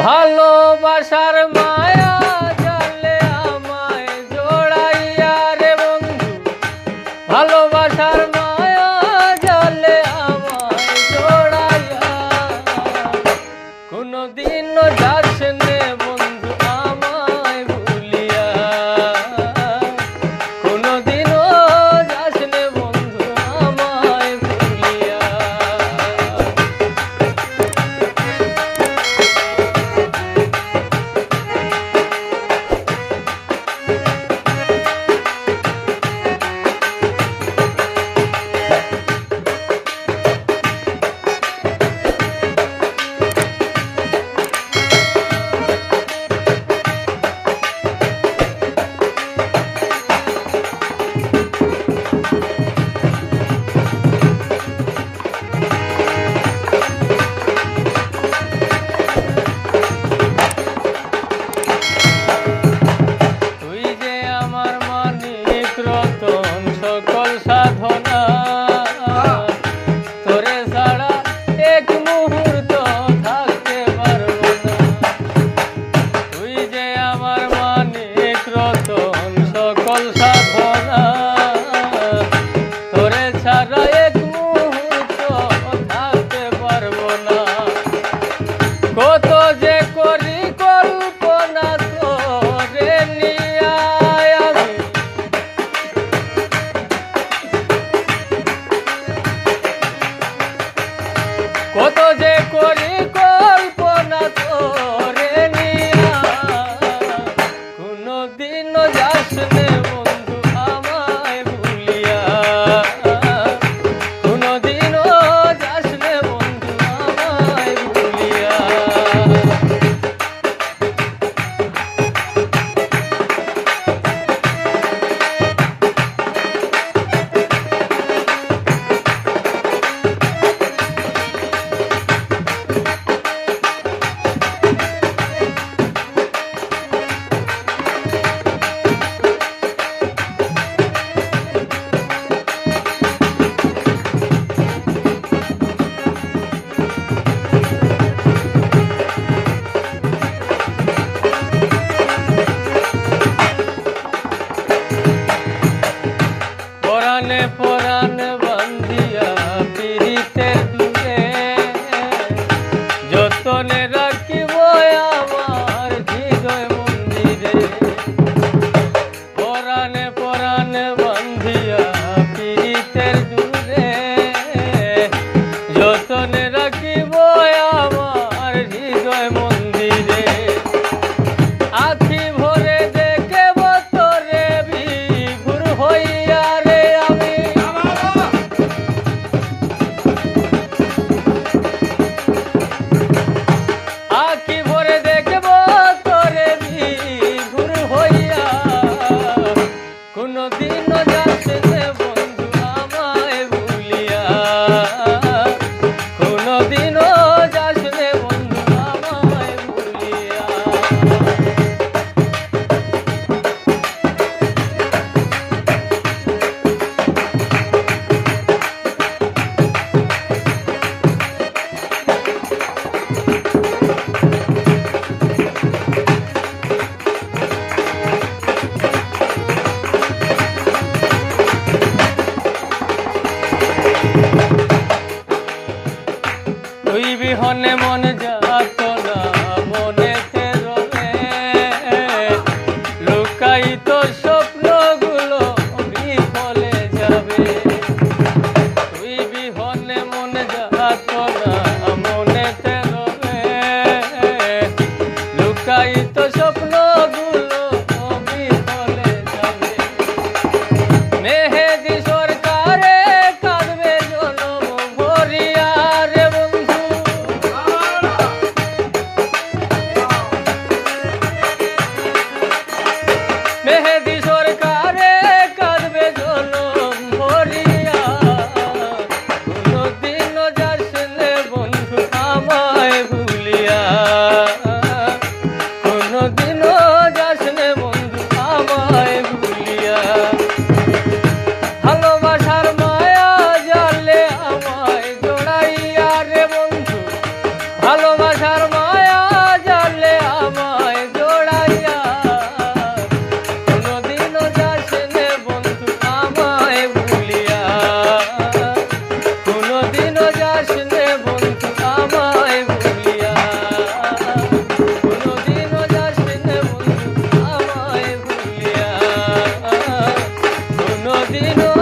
ভালোবাসার মায়া জালে আমায় জড়াইয়া রে বন্ধু, ভালোবাসার মায়া জালে আমায় জড়াইয়া, কোনদিনও যাস নে বন্ধু আমায় ভুলিয়া, কোনদিনও যাস নে বন্ধু আমায় ভুলিয়া। সকল সাধনা তোরে ছাড়া এক মুহূর্ত থাকতে পারবো না, তুই যে আমার মানিক রতন সকল সাধনা তোরে ছাড়া এক মুহূর্ত থাকতে পারবো না, কত যে করি কল্পনা তোরে নিয়া আমি, কত যে করি কল্পনা তোরে নিয়া, কোনদিনও যাস নে বন্ধু আমায় ভুলিয়া, কোনদিনও যাস নে বন্ধু আমায় ভুলিয়া। পরাণে পরাণ বান্ধিয়া পিরিতের দূরে, যতনে রাখিব আমার হৃদয় মন্দিরে, পরাণে পরাণ বান্ধিয়া পিরিতের দূরে, যতনে রাখিব আমার হৃদয় মন্দিরে, আখি ভরে দেখব তোরে বিভোর হইয়া, আখি ভরে দেখব তোরে বিভোর হইয়া, কোনদিনও যাস নে বন্ধু আমায় ভুলিয়া, কোনদিনও যাস নে বন্ধু আমায় ভুলিয়া। তুই বিহনে মন যাত না মনেতে রবে, লুকায়িত স্বপ্নগুলো বিফলে যাবে, তুই বিহনে মন যাত না মনেতে রবে, লুকায়িত স্বপ্নগুলো বিফলে যাবে, মেহেদি সরকারে কাঁদবে জনম ভরিয়া রে বন্ধু, মেহেদি সরকারে কাঁদবে জনম ভরিয়া, কোনদিনও যাস নে বন্ধু আমায় ভুলিয়া, কোনদিন কোনোদিনও